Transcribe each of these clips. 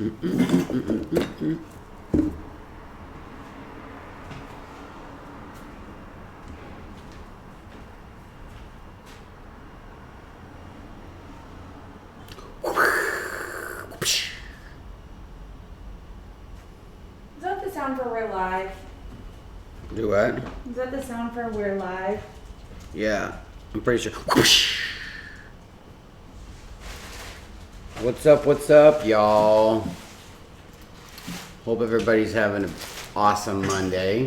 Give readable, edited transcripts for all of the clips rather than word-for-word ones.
that the sound for we're live? Do what? Is that the sound for we're live? Yeah, I'm pretty sure. What's up, y'all? Hope everybody's having an awesome Monday.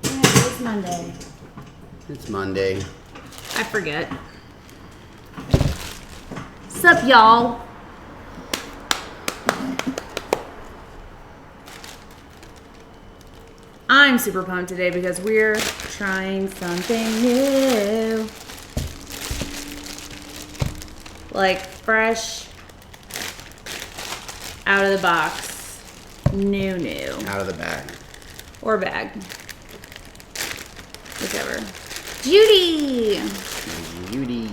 Yeah, it's Monday. It's Monday. I forget. What's up, y'all? I'm super pumped today because we're trying something new. Like fresh out of the box. New. Out of the bag. Or bag. Whichever. Judy! Judy.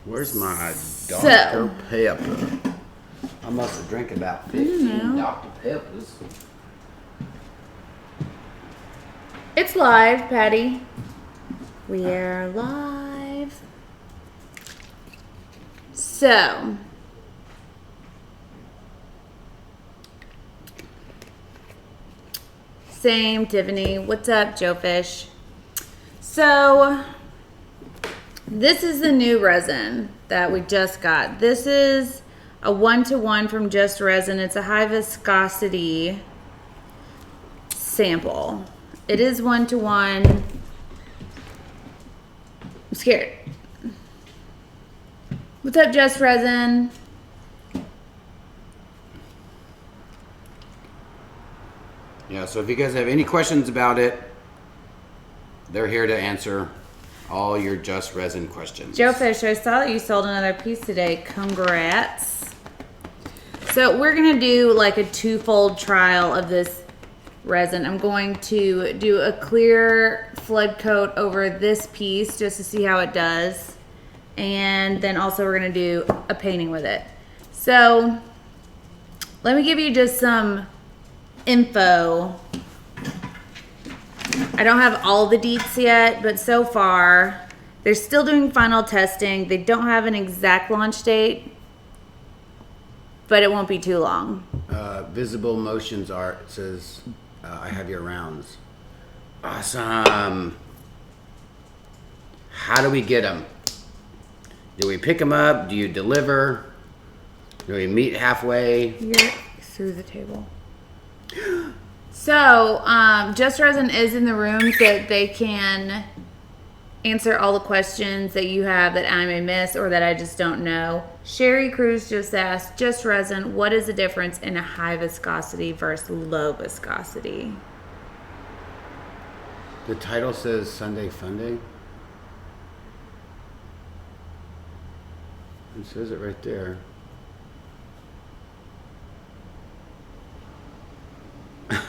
Where's my Dr. Pepper? I must have drank about 15 Dr. Peppers. It's live, Patty. We're live. So, same, Tiffany. What's up, Joe Fish? So, this is the new resin that we just got. This is a 1-to-1 from Just Resin. It's a high viscosity sample. It is 1-to-1. I'm scared. What's up, Just Resin? Yeah, so if you guys have any questions about it, they're here to answer all your Just Resin questions. Joe Fish, I saw that you sold another piece today. Congrats. So we're going to do like a twofold trial of this resin. I'm going to do a clear flood coat over this piece just to see how it does. And then also we're going to do a painting with it. So let me give you just some info. I don't have all the deets yet, but so far they're still doing final testing. They don't have an exact launch date, but it won't be too long. Visible Motions Art, it says, I have your rounds. Awesome. How do we get them? Do we pick them up? Do you deliver? Do we meet halfway? You're through the table. So, Just Resin is in the room so that they can answer all the questions that you have that I may miss or that I just don't know. Sherry Cruz just asked, Just Resin, what is the difference in a high viscosity versus low viscosity? The title says Sunday Funday. It says it right there. I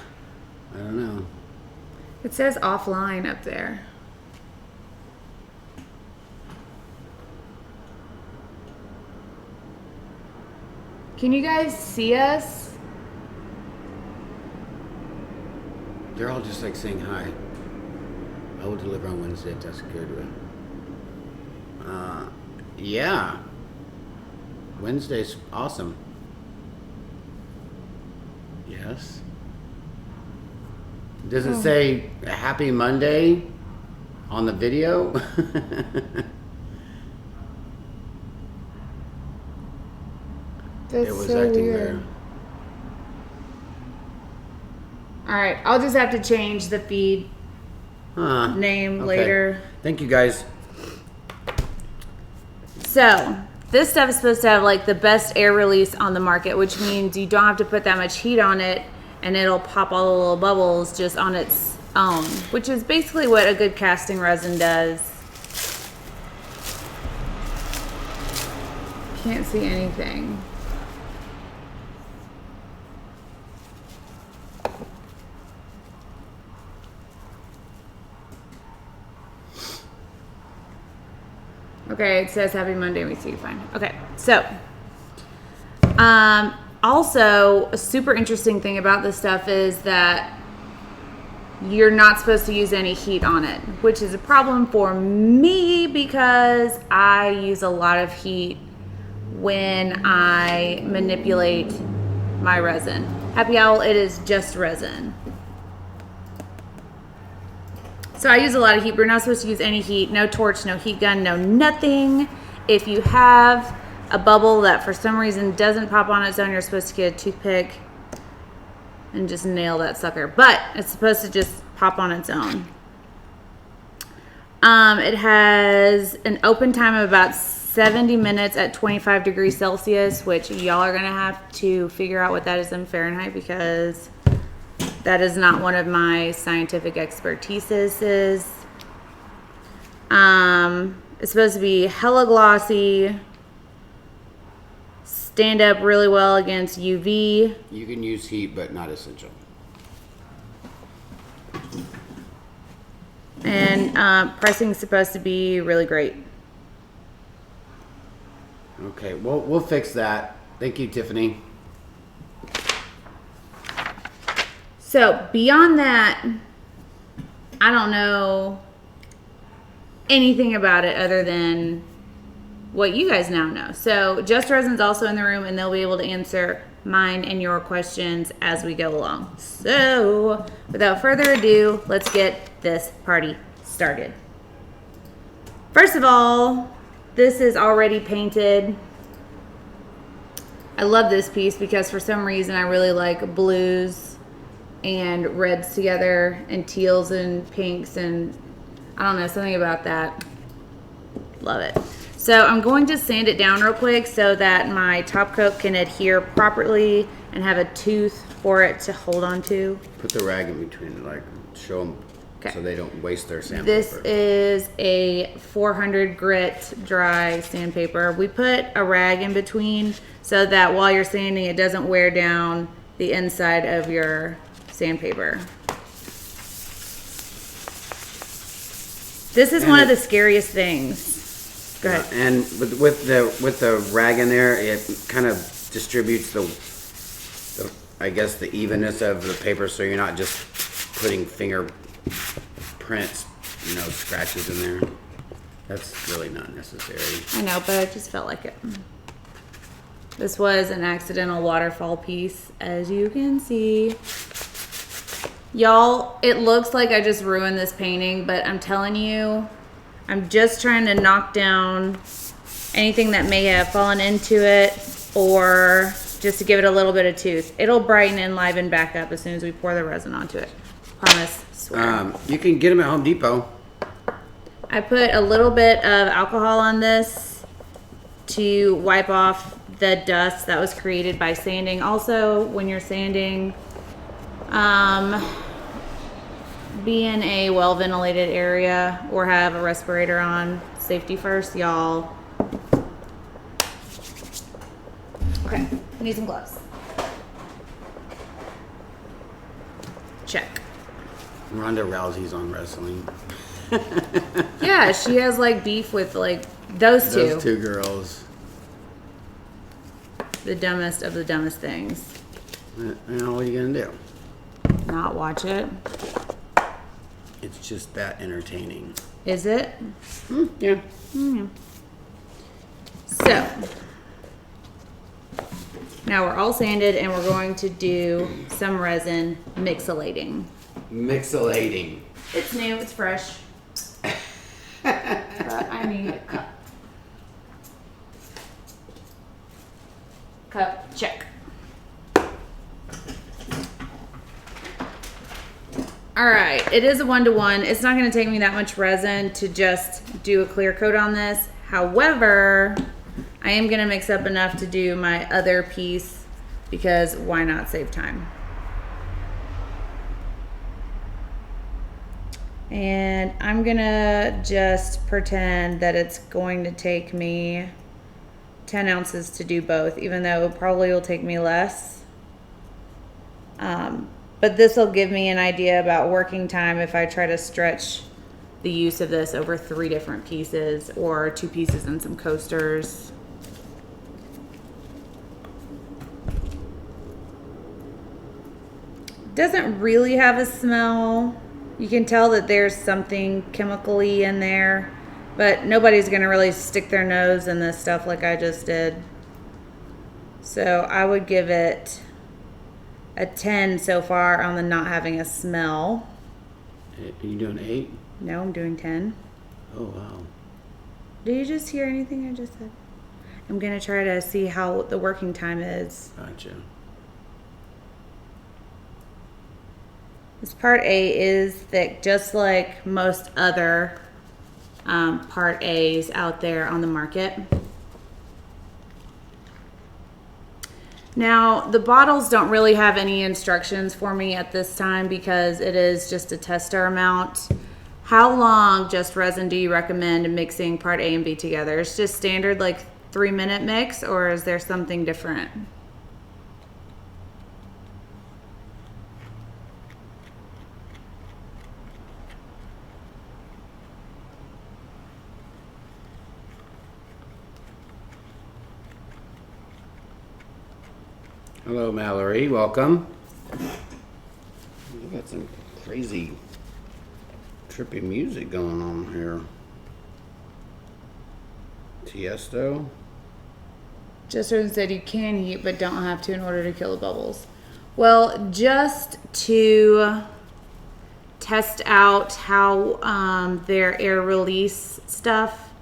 don't know. It says offline up there. Can you guys see us? They're all just like saying hi. I will deliver on Wednesday. That's good. Yeah. Wednesday's awesome. Yes. Does it say Happy Monday on the video? That's It was so acting weird. weird. All right, I'll just have to change the feed name Okay. later. Thank you, guys. So this stuff is supposed to have like the best air release on the market, which means you don't have to put that much heat on it and it'll pop all the little bubbles just on its own, which is basically what a good casting resin does. Can't see anything. Okay, it says Happy Monday. We see you fine. Okay, so also a super interesting thing about this stuff is that you're not supposed to use any heat on it, which is a problem for me because I use a lot of heat when I manipulate my resin. Happy Owl, it is just resin. So I use a lot of heat, but you're not supposed to use any heat, no torch, no heat gun, no nothing. If you have a bubble that for some reason doesn't pop on its own, you're supposed to get a toothpick and just nail that sucker. But it's supposed to just pop on its own. It has an open time of about 70 minutes at 25 degrees Celsius, which y'all are gonna have to figure out what that is in Fahrenheit because that is not one of my scientific expertises. It's supposed to be hella glossy, stand up really well against UV. You can use heat, but not essential. And pricing is supposed to be really great. Okay, well, we'll fix that. Thank you, Tiffany. So beyond that, I don't know anything about it other than what you guys now know. So Just Resin's also in the room and they'll be able to answer mine and your questions as we go along. So without further ado, let's get this party started. First of all, this is already painted. I love this piece because for some reason I really like blues and reds together and teals and pinks and I don't know, something about that. Love it. So I'm going to sand it down real quick so that my top coat can adhere properly and have a tooth for it to hold on to. Put the rag in between, like, show them so they don't waste their sandpaper. This is a 400 grit dry sandpaper. We put a rag in between so that while you're sanding, it doesn't wear down the inside of your sandpaper. This is one of the scariest things. Go ahead. And with the rag in there, it kind of distributes the I guess the evenness of the paper, so you're not just putting fingerprints, scratches in there. That's really not necessary. I know, but I just felt like it. This was an accidental waterfall piece, as you can see. Y'all, it looks like I just ruined this painting, but I'm telling you, I'm just trying to knock down anything that may have fallen into it or just to give it a little bit of tooth. It'll brighten and liven back up as soon as we pour the resin onto it. Promise, swear. You can get them at Home Depot. I put a little bit of alcohol on this to wipe off the dust that was created by sanding. Also, when you're sanding, be in a well-ventilated area or have a respirator on. Safety first, y'all. Okay, need some gloves. Check. Ronda Rousey's on wrestling. Yeah, she has beef with those two. Those two girls. The dumbest of the dumbest things. What are you gonna do? Not watch it. It's just that entertaining. Is it? Yeah. Mm. So now we're all sanded and we're going to do some resin mixolating. Mixolating. It's new, it's fresh. But I need a cup. Cup, check. All right, it is a 1-to-1. It's not going to take me that much resin to just do a clear coat on this. However, I am going to mix up enough to do my other piece because why not save time? And I'm going to just pretend that it's going to take me 10 ounces to do both, even though it probably will take me less. But this will give me an idea about working time if I try to stretch the use of this over 3 different pieces or 2 pieces and some coasters. Doesn't really have a smell. You can tell that there's something chemically in there, but nobody's gonna really stick their nose in this stuff like I just did. So I would give it a 10 so far on the not having a smell. Are you doing 8? No, I'm doing 10. Oh, wow. Did you just hear anything I just said? I'm gonna try to see how the working time is. Gotcha. This part A is thick, just like most other part A's out there on the market. Now, the bottles don't really have any instructions for me at this time because it is just a tester amount. How long, Just Resin, do you recommend mixing part A and B together? It's just standard like 3-minute mix, or is there something different? Hello, Mallory. Welcome. We got some crazy, trippy music going on here. Tiesto. Just Resin said you can heat, but don't have to in order to kill the bubbles. Well, just to test out how their air release stuff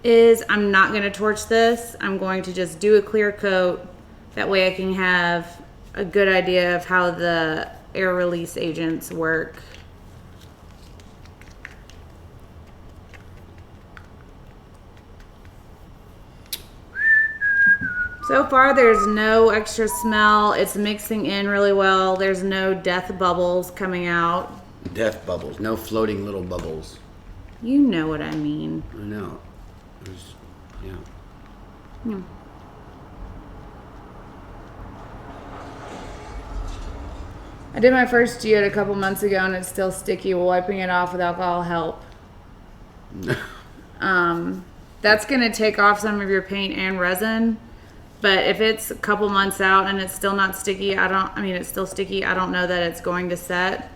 is, I'm not going to torch this. I'm going to just do a clear coat. That way I can have a good idea of how the air release agents work. So far there's no extra smell. It's mixing in really well. There's no death bubbles coming out. Death bubbles. No floating little bubbles. You know what I mean. I know. There's, yeah. Hmm. I did my first geode a couple months ago and it's still sticky. Will wiping it off with alcohol help? That's going to take off some of your paint and resin. But if it's a couple months out and it's still not sticky, it's still sticky. I don't know that it's going to set.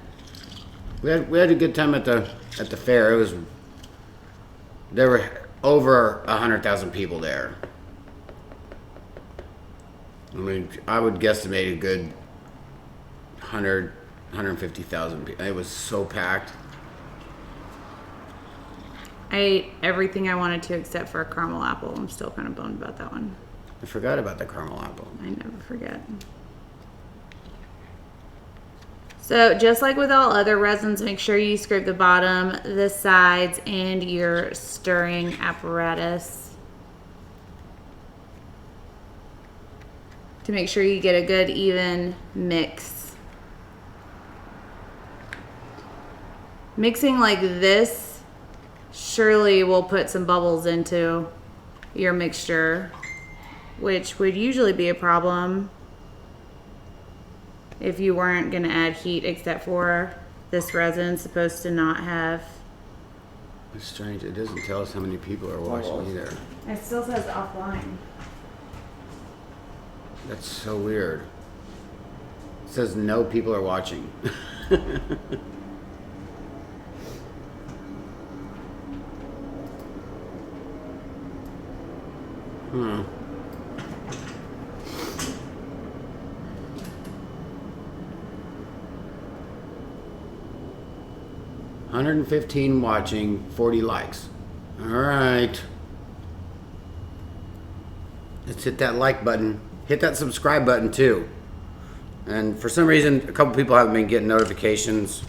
We had a good time at the fair. There were over 100,000 people there. I mean, I would guesstimate a good 150,000 people. It was so packed. I ate everything I wanted to except for a caramel apple. I'm still kind of bummed about that one. I forgot about the caramel apple. I never forget. So just like with all other resins, make sure you scrape the bottom, the sides, and your stirring apparatus to make sure you get a good even mix. Mixing like this surely will put some bubbles into your mixture, which would usually be a problem if you weren't going to add heat, except for this resin's supposed to not have. It's strange. It doesn't tell us how many people are watching either. It still says offline. That's so weird. It says no people are watching. Hmm. $115 watching, 40 likes. All right. Let's hit that like button. Hit that subscribe button too. And for some reason, a couple people haven't been getting notifications.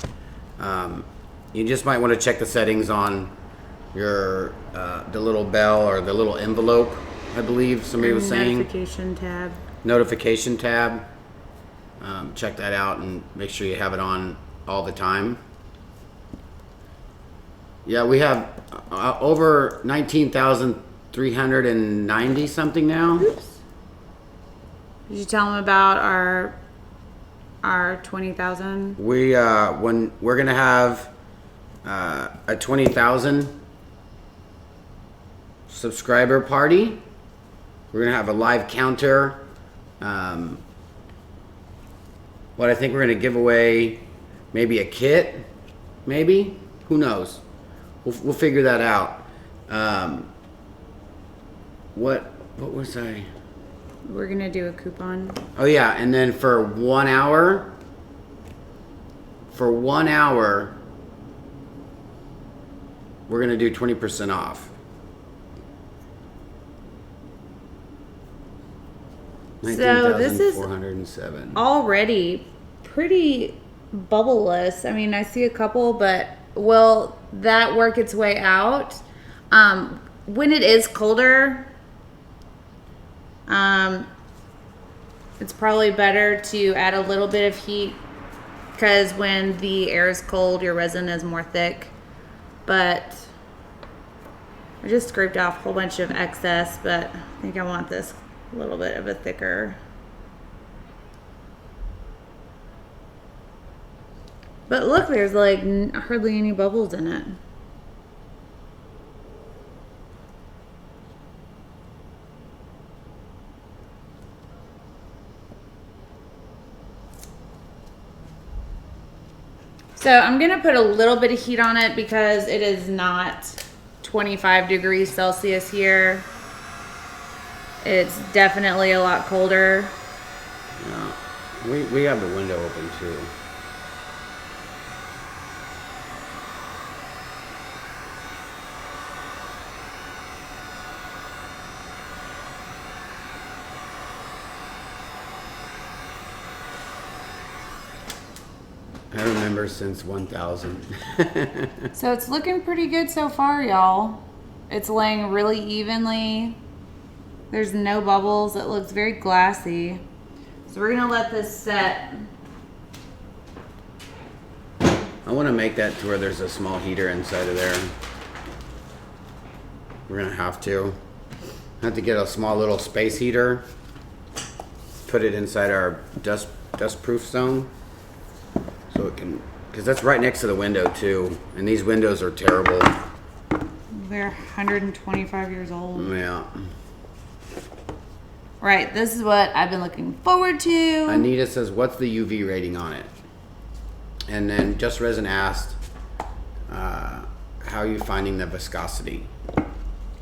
You just might want to check the settings on your the little bell or the little envelope. I believe somebody was saying. Notification tab. Notification tab. Check that out and make sure you have it on all the time. Yeah, we have over 19,390 something now. Oops. Did you tell them about our 20,000? We when we're gonna have a 20,000 subscriber party. We're gonna have a live counter. What I think we're gonna give away, maybe a kit, maybe, who knows? We'll figure that out. What was I? We're gonna do a coupon. Oh yeah, and then for 1 hour, we're gonna do 20% off. So this is 19,407. already pretty bubbleless. I mean, I see a couple, but will that work its way out? When it is colder, it's probably better to add a little bit of heat because when the air is cold, your resin is more thick. But I just scraped off a whole bunch of excess, but I think I want this a little bit of a thicker. But look, there's like hardly any bubbles in it. So I'm gonna put a little bit of heat on it because it is not 25 degrees Celsius here. It's definitely a lot colder. Yeah, we have the window open too. I remember since 1000. So it's looking pretty good so far, y'all. It's laying really evenly. There's no bubbles. It looks very glassy. So we're gonna let this set. I want to make that to where there's a small heater inside of there. We're gonna have to get a small little space heater. Put it inside our dust-proof zone, so it can, because that's right next to the window too, and these windows are terrible. They're 125 years old. Yeah. Right, this is what I've been looking forward to. Anita says, "What's the UV rating on it?" And then Just Resin asked, "How are you finding the viscosity?"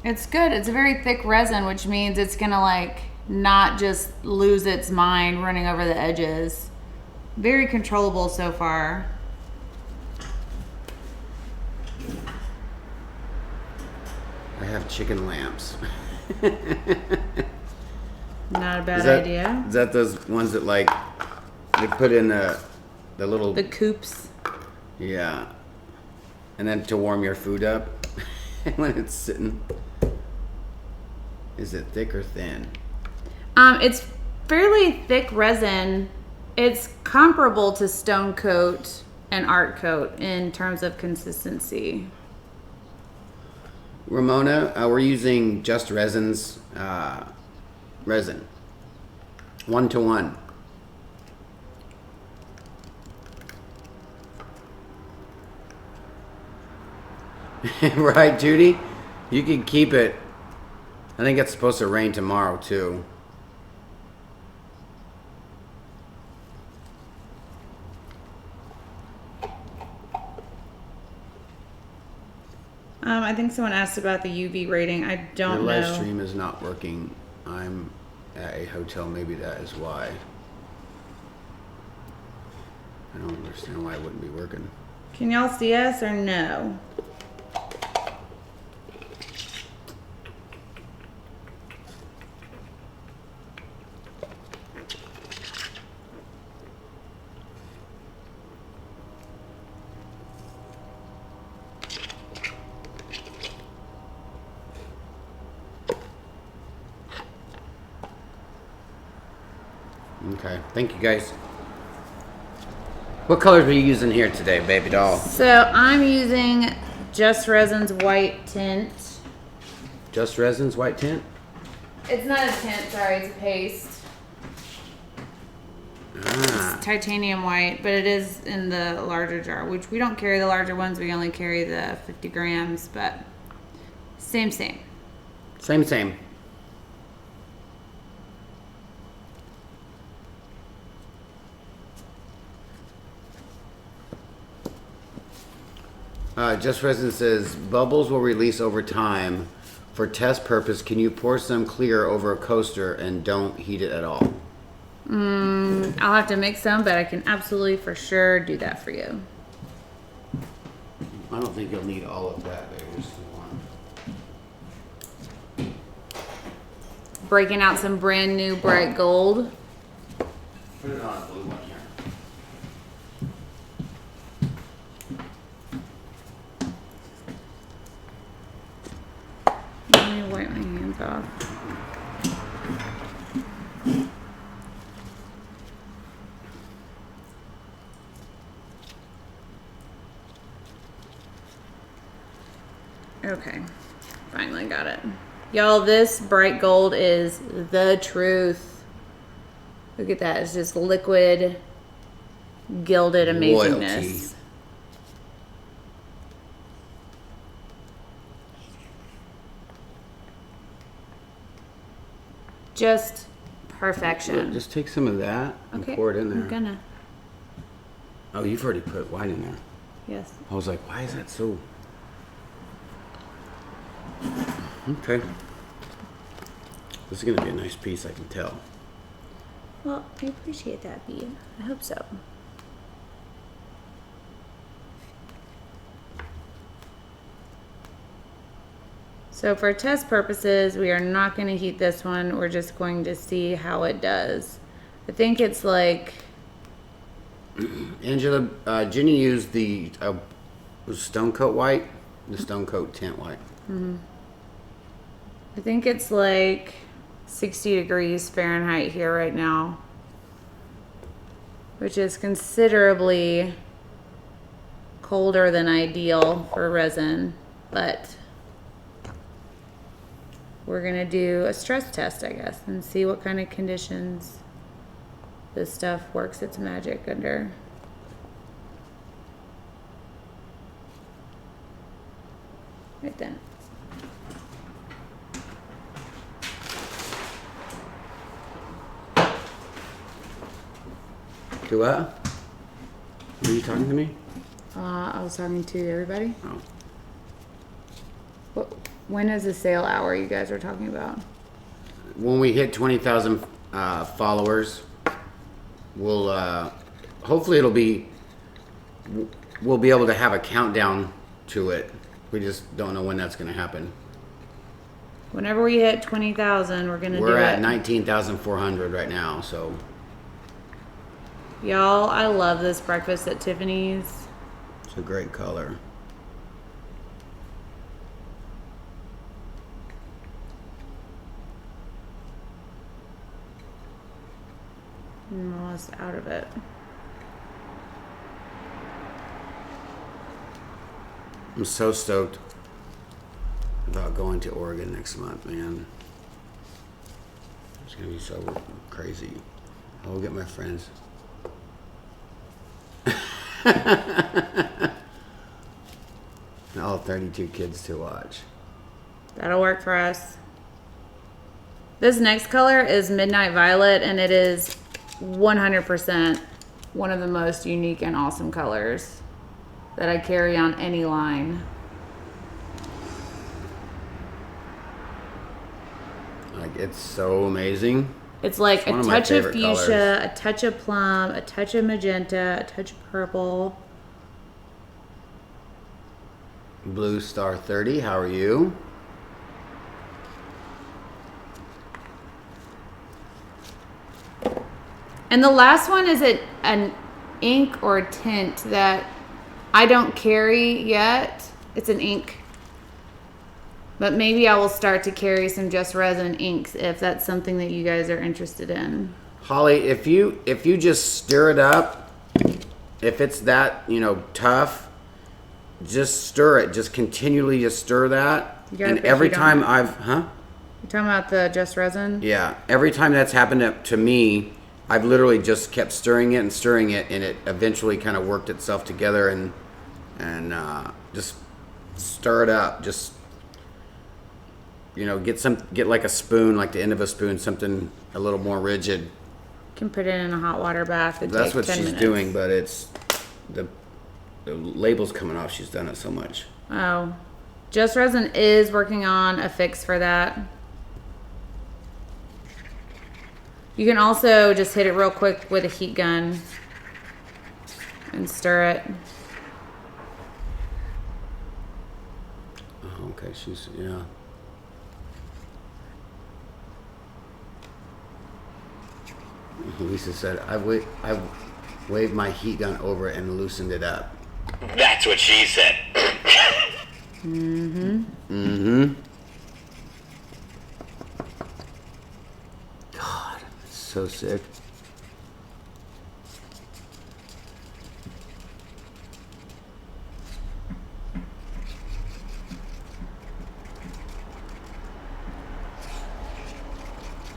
It's good. It's a very thick resin, which means it's gonna like not just lose its mind running over the edges. Very controllable so far. I have chicken lamps. Not a bad Is idea. that those ones that like they put in the little The coops. Yeah. And then to warm your food up when it's sitting. Is it thick or thin? It's fairly thick resin. It's comparable to Stone Coat and Art Coat in terms of consistency. Ramona, we're using Just Resin's resin. 1-to-1. Right, Judy? You can keep it. I think it's supposed to rain tomorrow, too. I think someone asked about the UV rating. I don't Your know. live stream is not working. I'm at a hotel. Maybe that is why. I don't understand why it wouldn't be working. Can y'all see us or no? Okay, thank you guys. What colors are you using here today, baby doll? So I'm using Just Resin's white tint. Just Resin's white tint? It's not a tint, sorry, it's a paste. Ah. titanium white, but it is in the larger jar, which we don't carry the larger ones. We only carry the 50 grams, but same. Same. Just Resin says, bubbles will release over time. For test purpose, can you pour some clear over a coaster and don't heat it at all? I'll have to mix some, but I can absolutely for sure do that for you. I don't think you'll need all of that, baby. Just the one. Breaking out some brand new bright gold. Put it on a blue one here. Let me wipe my hands off. Okay, finally got it. Y'all, this bright gold is the truth. Look at that, it's just liquid, gilded amazingness. Royalty. Just perfection. Just take some of that and Okay, pour it in there. I'm gonna. Oh, you've already put white in there. Yes. I was like, why is that so? Okay. This is going to be a nice piece, I can tell. Well, I appreciate that, Bea. I hope so. So for test purposes, we are not going to heat this one. We're just going to see how it does. I think it's like... Angela, Jenny used the Stone Coat white, the Stone Coat tint white. I think it's like 60 degrees Fahrenheit here right now, which is considerably colder than ideal for resin, but we're gonna do a stress test, I guess, and see what kind of conditions this stuff works its magic under. Right then. Do what? Were you talking to me? I was talking to everybody. Oh. When is the sale hour you guys are talking about? When we hit 20,000 followers, we'll hopefully we'll be able to have a countdown to it. We just don't know when that's going to happen. Whenever we hit 20,000, we're gonna do it. We're at 19,400 right now, so Y'all, I love this breakfast at Tiffany's. it's a great color. I'm almost out of it. I'm so stoked about going to Oregon next month, man. It's gonna be so crazy. I'll get my friends. And all 32 kids to watch. That'll work for us. This next color is Midnight Violet, and it is 100% one of the most unique and awesome colors that I carry on any line. Like, it's so amazing. It's like One a of my touch of favorite fuchsia, colors. a touch of plum, a touch of magenta, a touch of purple. Blue Star 30, how are you? And the last one is an ink or a tint that I don't carry yet. It's an ink. But maybe I will start to carry some Just Resin inks if that's something that you guys are interested in. Holly, if you just stir it up, if it's that, tough, just stir it. Just continually just stir that. And every time You're talking about the Just Resin? Yeah, every time that's happened to me, I've literally just kept stirring it, and it eventually kind of worked itself together, and just stir it up. Just get like a spoon, like the end of a spoon, something a little more rigid. Can put it in a hot water bath. That's what 10 she's minutes. doing, but it's the label's coming off. She's done it so much. Oh, Just Resin is working on a fix for that. You can also just hit it real quick with a heat gun and stir it. Oh, okay, yeah. Lisa said, I waved my heat gun over it and loosened it up. That's what she said. God, it's so sick.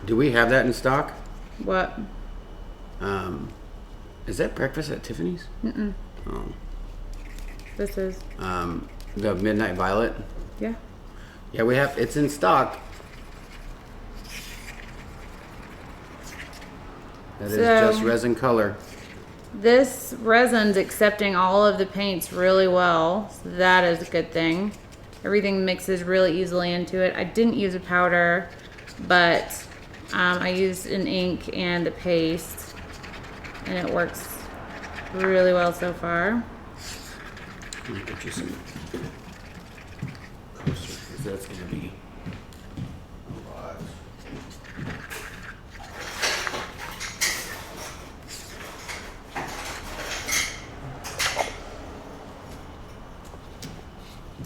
Do we have that in stock? What? Is that breakfast at Tiffany's? Mm-mm. Oh. This is. The Midnight Violet? Yeah. Yeah, we have, it's in stock. That is Just Resin color. This resin's accepting all of the paints really well, so that is a good thing. Everything mixes really easily into it. I didn't use a powder, but I used an ink and the paste, and it works really well so far. Let me get you some coasters, because that's going to be a lot.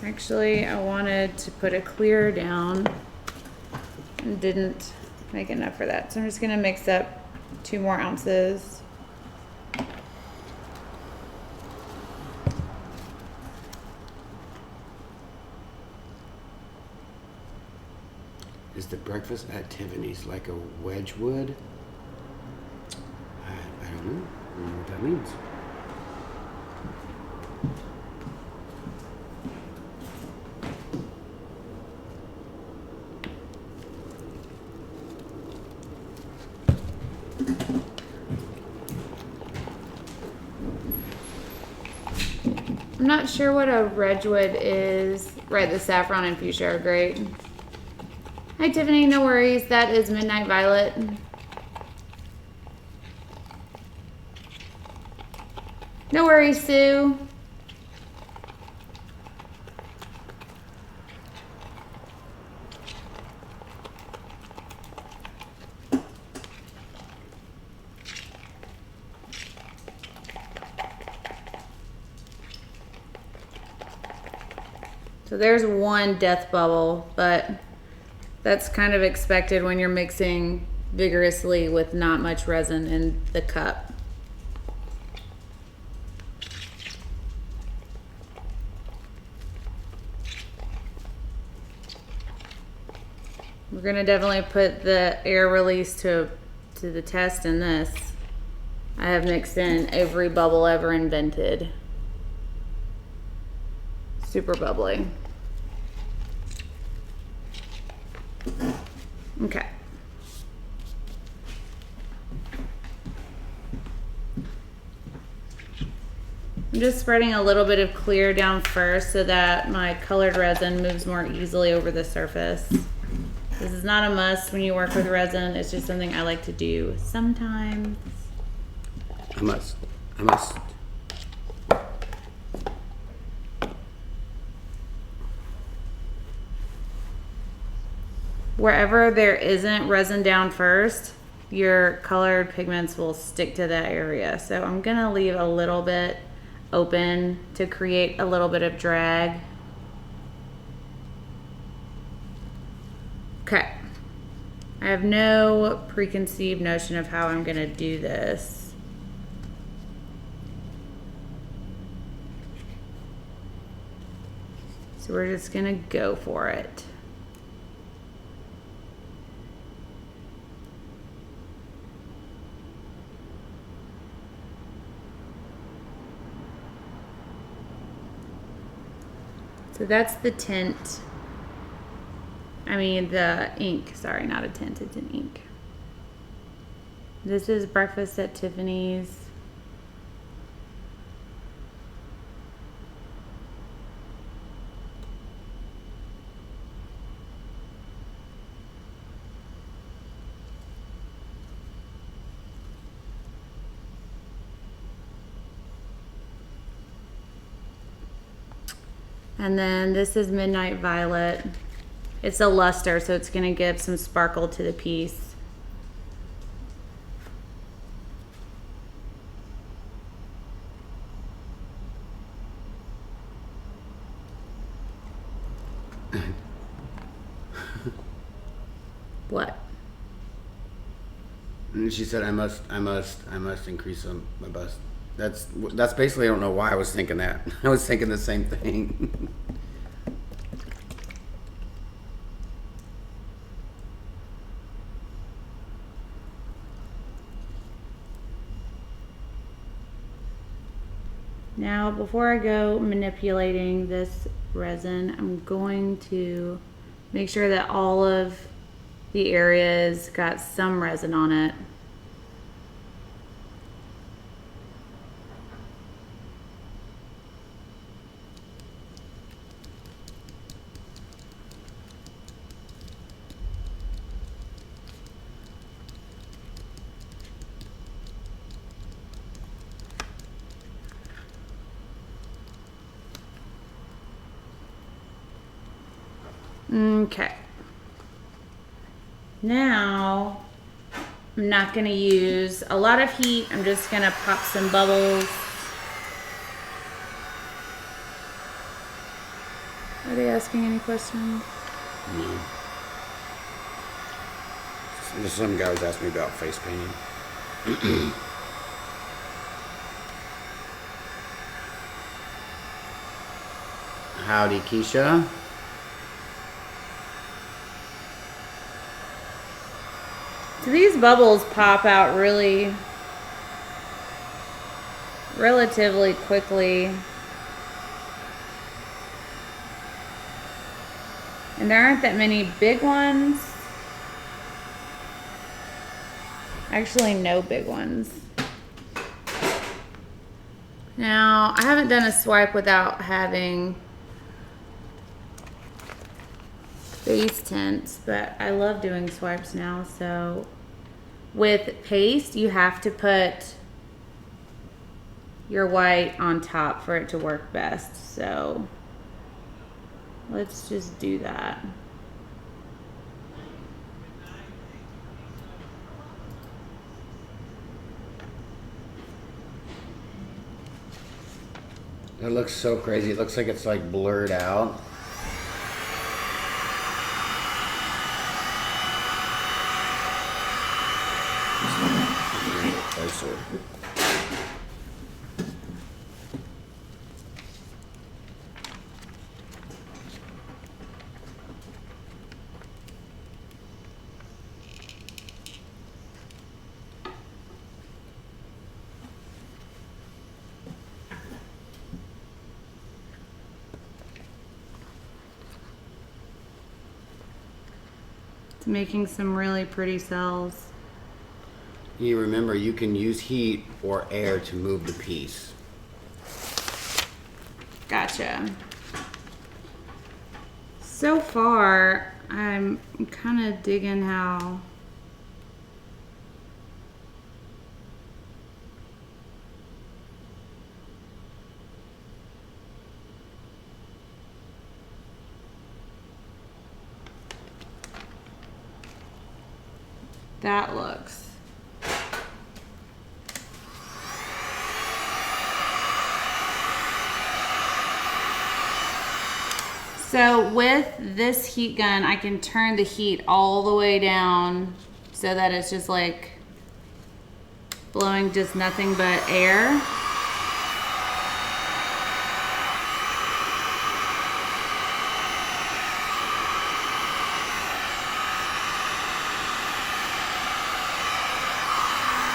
Actually, I wanted to put a clear down and didn't make enough for that. So I'm just gonna mix up 2 more ounces. Is the breakfast at Tiffany's like a Wedgwood? I don't know. I don't know what that means. I'm not sure what a Redwood is. Right, the saffron and fuchsia are great. Hi Tiffany, no worries. That is Midnight Violet. No worries, Sue. So there's one death bubble, but that's kind of expected when you're mixing vigorously with not much resin in the cup. We're gonna definitely put the air release to the test in this. I have mixed in every bubble ever invented. Super bubbly. Okay. I'm just spreading a little bit of clear down first so that my colored resin moves more easily over the surface. This is not a must when you work with resin. It's just something I like to do sometimes. I must. Wherever there isn't resin down first, your colored pigments will stick to that area. So I'm gonna leave a little bit open to create a little bit of drag. Okay. I have no preconceived notion of how I'm gonna do this. So we're just gonna go for it. So that's the tint. I mean the ink. Sorry, not a tint. It's an ink. This is Breakfast at Tiffany's. And then this is Midnight Violet. It's a luster, so it's gonna give some sparkle to the piece. What? And she said, I must increase my bust. That's basically, I don't know why I was thinking that. I was thinking the same thing. Now, before I go manipulating this resin, I'm going to make sure that all of the areas got some resin on it. Okay. Now, I'm not going to use a lot of heat. I'm just going to pop some bubbles. Are they asking any questions? No. Some guy was asking me about face painting. Howdy, Keisha. So these bubbles pop out relatively quickly. And there aren't that many big ones. Actually, no big ones. Now, I haven't done a swipe without having base tints, but I love doing swipes now. So with paste, you have to put your white on top for it to work best. So let's just do that. It looks so crazy. It looks like it's like blurred out. Closer. It's making some really pretty cells. You remember, you can use heat or air to move the piece. Gotcha. So far, I'm kind of digging how that looks. So with this heat gun, I can turn the heat all the way down so that it's just like blowing just nothing but air.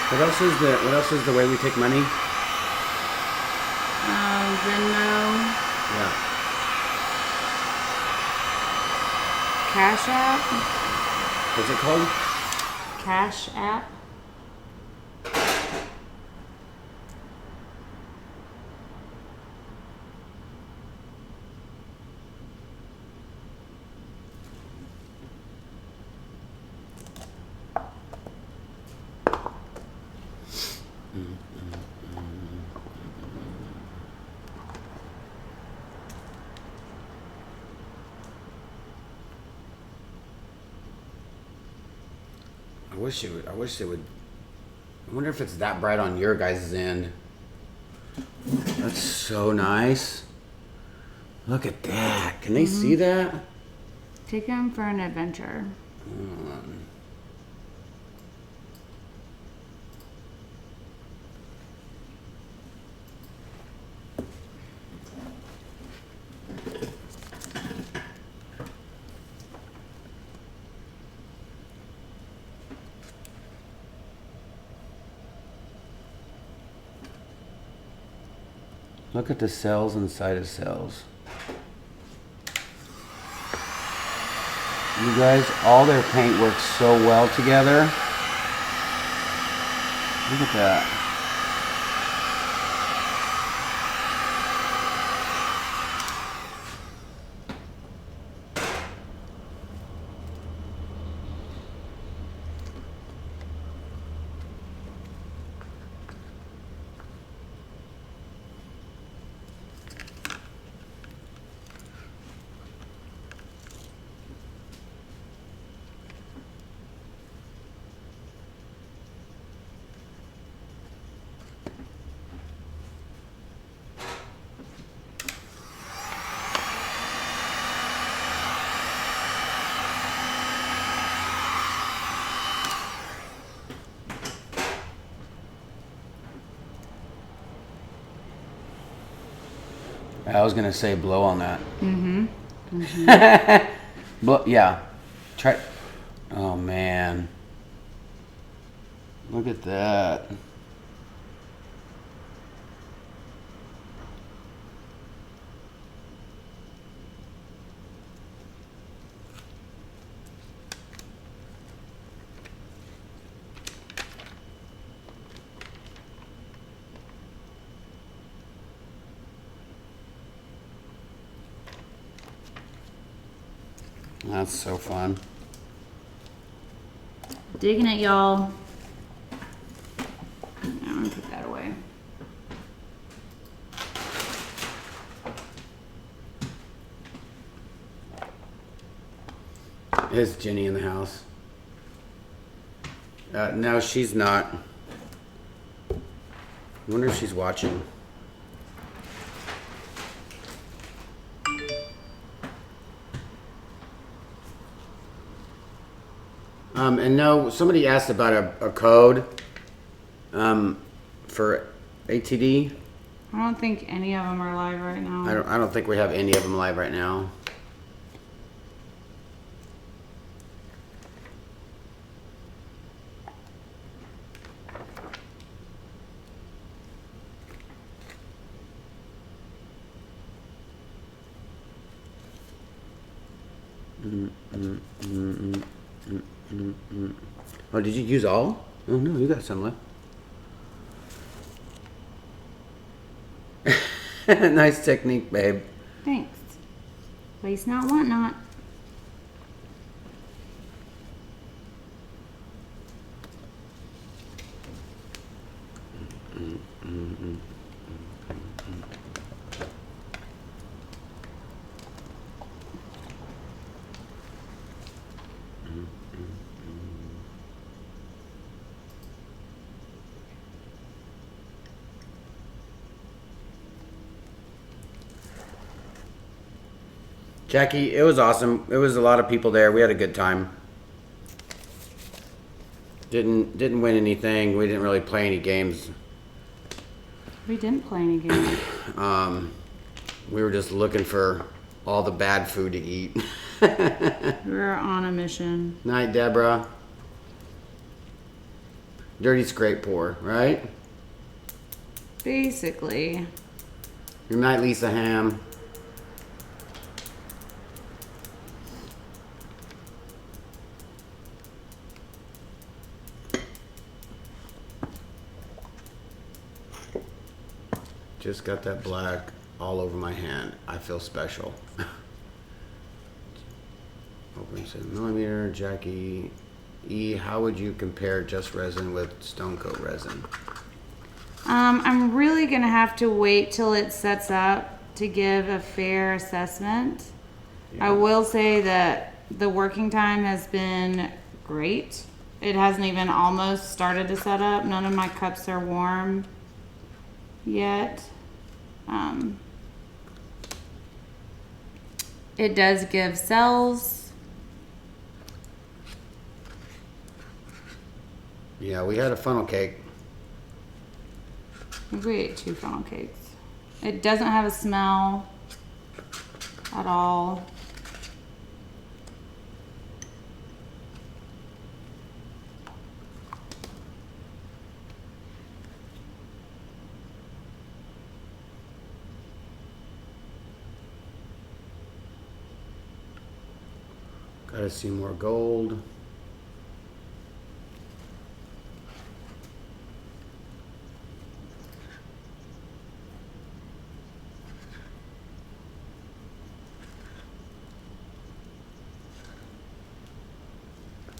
What else is the way we take money? Venmo. Yeah. Cash App. What's it called? Cash App. I wish it would. I wonder if it's that bright on your guys' end. That's so nice. Look at that. Can they see that? Take them for an adventure. Look at the cells inside of cells. You guys, all their paint works so well together. Look at that. I was gonna say blow on that. But yeah, try. Oh man, look at that. That's so fun. Digging it, y'all. I'm gonna put that away. Is Jenny in the house? No, she's not. I wonder if she's watching. And no, somebody asked about a code for ATD. I don't think any of them are live right now. I don't think we have any of them live right now. Oh, did you use all? Oh no, you got some left. Nice technique, babe. Thanks. Waste not, want not. Jackie, it was awesome. It was a lot of people there. We had a good time. Didn't win anything. We didn't really play any games. We didn't play any games. We were just looking for all the bad food to eat. We were on a mission. Night, Deborah. Dirty scrape pour, right? Basically. Good night, Lisa Ham. just got that black all over my hand. I feel special. Open 7mm, Jackie E. How would you compare Just Resin with Stone Coat Resin? I'm really gonna have to wait till it sets up to give a fair assessment. I will say that the working time has been great. It hasn't even almost started to set up. None of my cups are warm yet. It does give cells. Yeah, we had a funnel cake. I think we ate 2 funnel cakes. It doesn't have a smell at all. Gotta see more gold.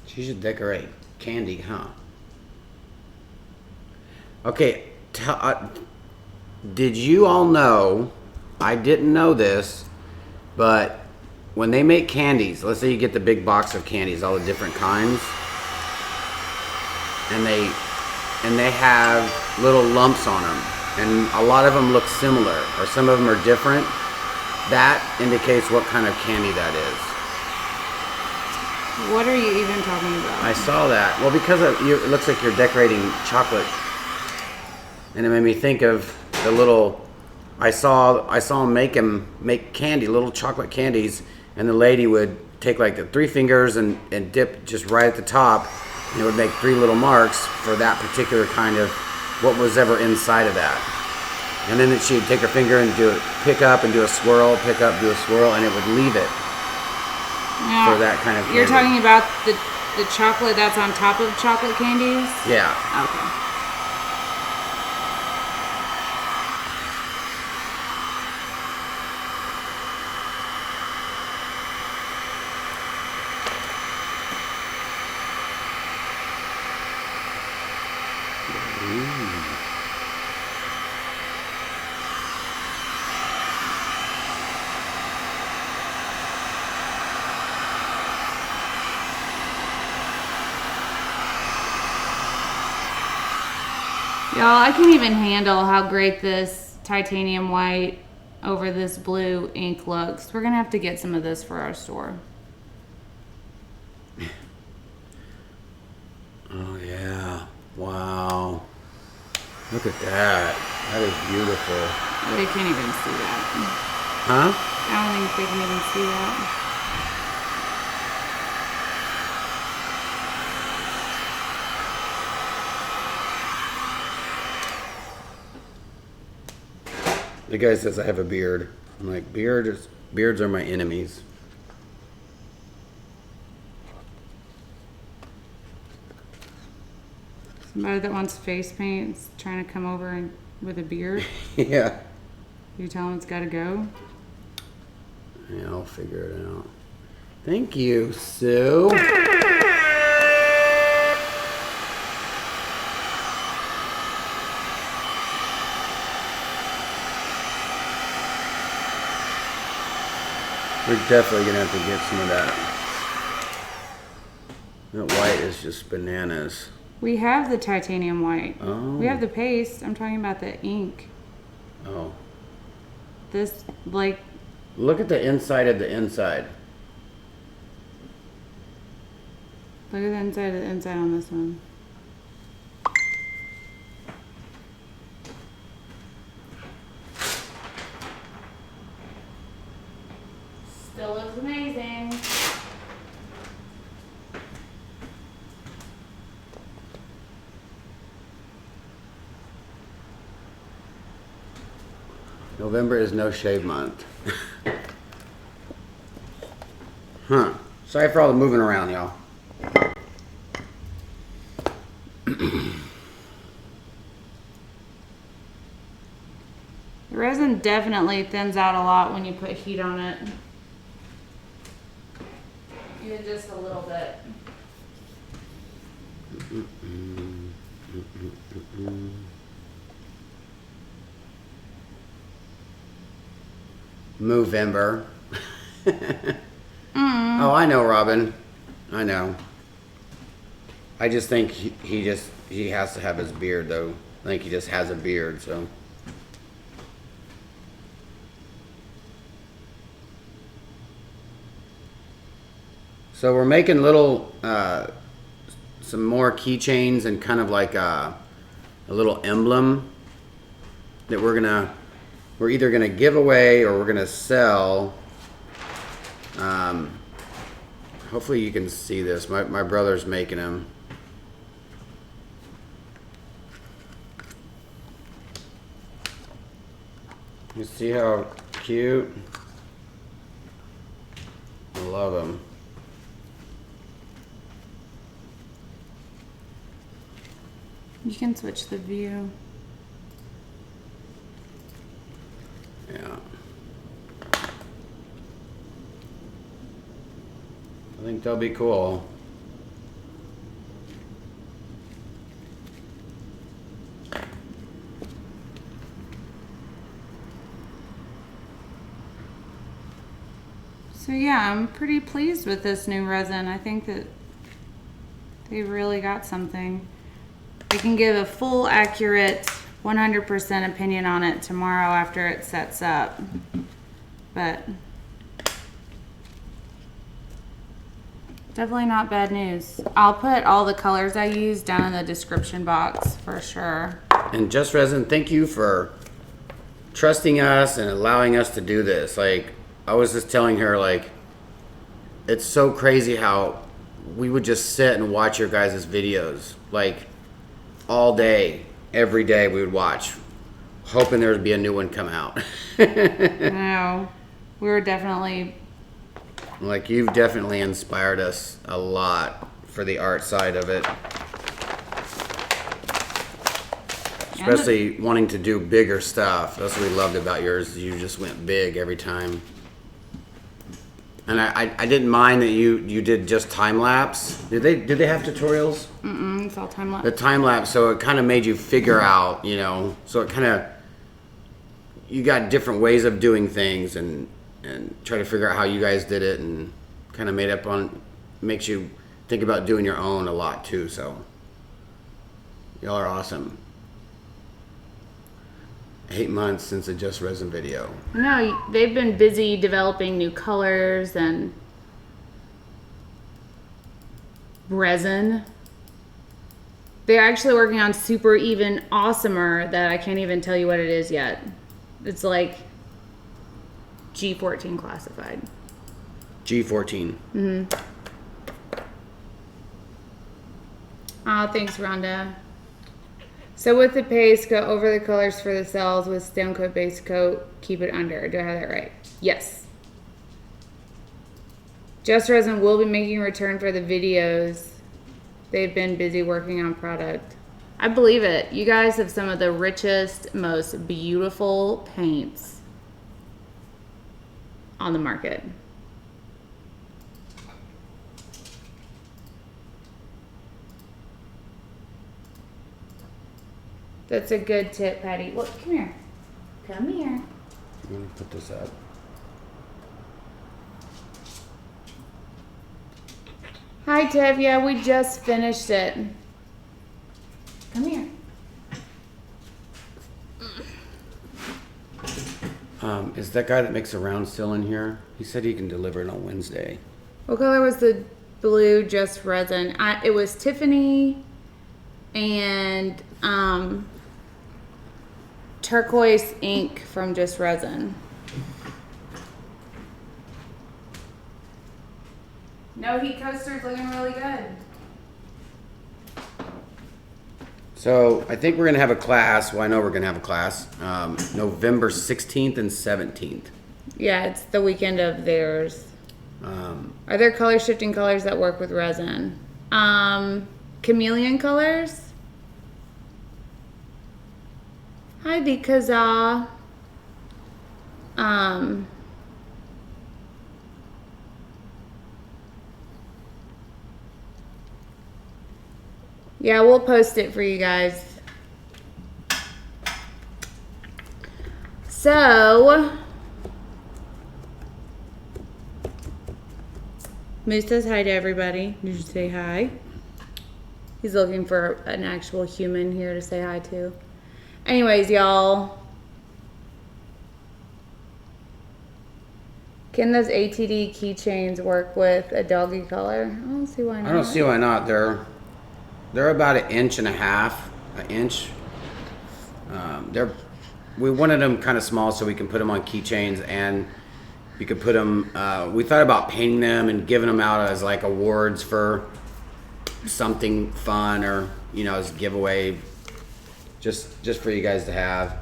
She should decorate candy, huh? Okay, did you all know, I didn't know this, but when they make candies, let's say you get the big box of candies, all the different kinds, and they have little lumps on them, and a lot of them look similar, or some of them are different, that indicates what kind of candy that is. What are you even talking about? I saw that. Well, because it looks like you're decorating chocolate, and it made me think of the little. I saw them make candy, little chocolate candies, and the lady would take like the 3 fingers and dip just right at the top, and it would make 3 little marks for that particular kind of what was ever inside of that. And then she'd take her finger and pick up and do a swirl, pick up, do a swirl, and it would leave it. Now, for that kind of candy. You're talking about the chocolate that's on top of chocolate candies? Yeah. Okay. Y'all, I can't even handle how great this titanium white over this blue ink looks. We're gonna have to get some of this for our store. Oh yeah. Wow. Look at that. That is beautiful. They can't even see that. Huh? I don't think they can even see that. The guy says I have a beard. I'm like, beards are my enemies. Somebody that wants face paint is trying to come over with a beard. Yeah. You tell him it's got to go. Yeah, I'll figure it out. Thank you, Sue. We're definitely gonna have to get some of that. That white is just bananas. We have the titanium white. Oh. We have the paste. I'm talking about the ink. Oh. This, like... Look at the inside of the inside. Look at the inside of the inside on this one. Still looks amazing. November is no shave month. Huh. Sorry for all the moving around, y'all. The resin definitely thins out a lot when you put heat on it. Even just a little bit. Movember. Oh, I know, Robin. I know. I just think he has to have his beard, though. I think he just has a beard, so. So we're making little, some more keychains and kind of like a little emblem that we're either gonna give away or we're gonna sell. Hopefully you can see this. My brother's making them. You see how cute? I love them. You can switch the view. Yeah. I think they'll be cool. So yeah, I'm pretty pleased with this new resin. I think that they really got something. I can give a full, accurate, 100% opinion on it tomorrow after it sets up. But definitely not bad news. I'll put all the colors I use down in the description box for sure. And Just Resin, thank you for trusting us and allowing us to do this. Like, I was just telling her, like, it's so crazy how we would just sit and watch your guys' videos. Like, all day, every day we would watch, hoping there would be a new one come out. No, we were definitely... Like, you've definitely inspired us a lot for the art side of it. Especially wanting to do bigger stuff. That's what we loved about yours. You just went big every time. And I didn't mind that you did just time lapse. Did they have tutorials? It's all time lapse. The time lapse, so it kind of made you figure out, you know. So it kind of, you got different ways of doing things and try to figure out how you guys did it, and kind of makes you think about doing your own a lot too. So y'all are awesome. 8 months since a Just Resin video. No, they've been busy developing new colors and resin. They're actually working on super even awesomer that I can't even tell you what it is yet. It's like G14 classified. G14. Oh, thanks, Rhonda. So with the paste, go over the colors for the cells with stone coat, base coat, keep it under. Do I have that right? Yes. Just Resin will be making a return for the videos. They've been busy working on product. I believe it. You guys have some of the richest, most beautiful paints on the market. That's a good tip, Patty. Well, come here. Come here. I'm gonna put this up. Hi, Tiff. Yeah, we just finished it. Come here. Is that guy that makes a round still in here? He said he can deliver it on Wednesday. What color was the blue Just Resin? It was Tiffany and Turquoise Ink from Just Resin. No heat coaster's looking really good. So I think we're gonna have a class. Well, I know we're gonna have a class. November 16th and 17th. Yeah, it's the weekend of theirs. Are there color shifting colors that work with resin? Chameleon colors? Hi, Dikaza. Yeah, we'll post it for you guys. So, Moose says hi to everybody. Did you say hi? He's looking for an actual human here to say hi to. Anyways, y'all. Can those ATD keychains work with a doggy color? I don't see why not. I don't see why not. They're about 1.5 inches. We wanted them kind of small so we can put them on keychains, and you could put them. We thought about painting them and giving them out as like awards for something fun, or as a giveaway, just for you guys to have.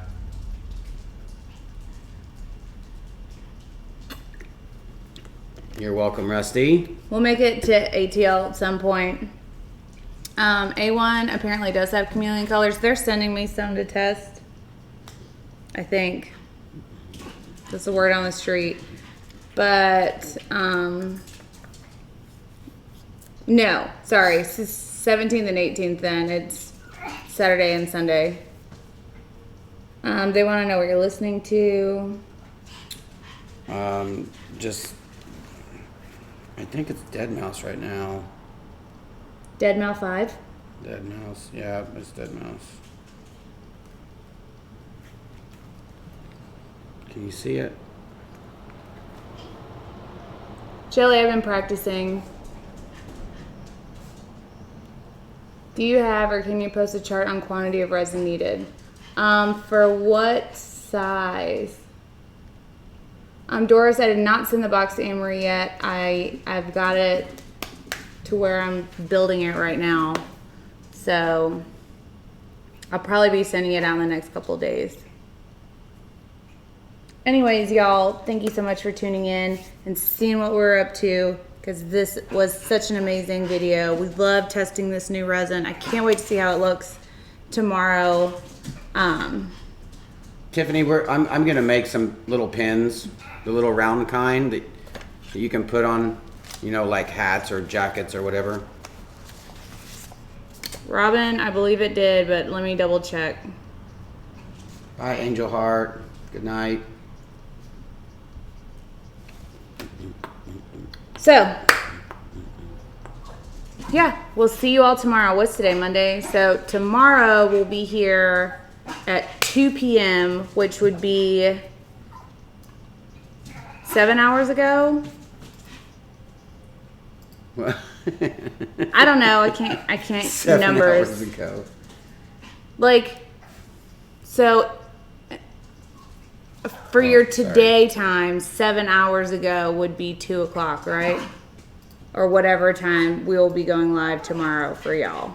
You're welcome, Rusty. We'll make it to ATL at some point. A1 apparently does have chameleon colors. They're sending me some to test. I think. That's the word on the street. But, no. Sorry. It's 17th and 18th then. It's Saturday and Sunday. They want to know what you're listening to. I think it's Dead Mouse right now. Dead Mouse 5? Dead Mouse. Yeah, it's Dead Mouse. Can you see it? Shelly, I've been practicing. Do you have or can you post a chart on quantity of resin needed? For what size? Doris, I did not send the box to Amory yet. I've got it to where I'm building it right now. So I'll probably be sending it out in the next couple of days. Anyways, y'all, thank you so much for tuning in and seeing what we're up to, because this was such an amazing video. We love testing this new resin. I can't wait to see how it looks tomorrow. Tiffany, I'm gonna make some little pins, the little round kind that you can put on, like hats or jackets or whatever. Robin, I believe it did, but let me double check. Bye, Angel Heart. Good night. So, yeah, we'll see you all tomorrow. What's today, Monday? So tomorrow we'll be here at 2 p.m., which would be 7 hours ago. I don't know. I can't 7 numbers. hours ago. So for your today time, 7 hours ago would be 2 o'clock, right? Or whatever time we'll be going live tomorrow for y'all.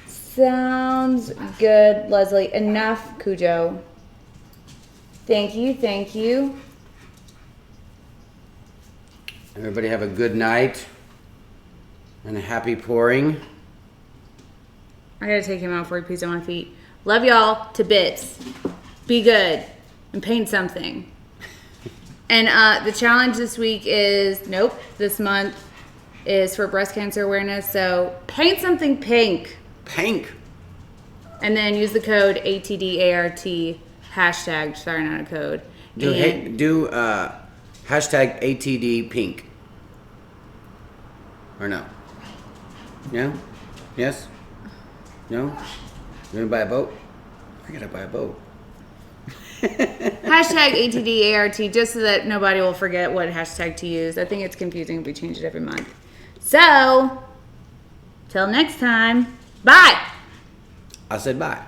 Sounds good, Leslie. Enough, Cujo. Thank you, thank you. Everybody have a good night and a happy pouring. I gotta take him out before he pees on my feet. Love y'all to bits. Be good and paint something. And the challenge this month is for breast cancer awareness. So paint something pink. Pink. And then use the code ATDART hashtag. Sorry, not a code. Do hashtag ATD pink. Or no? Yeah? Yes? No? You gonna buy a boat? I gotta buy a boat. Hashtag ATDART, just so that nobody will forget what hashtag to use. I think it's confusing if we change it every month. So, till next time, bye! I said bye.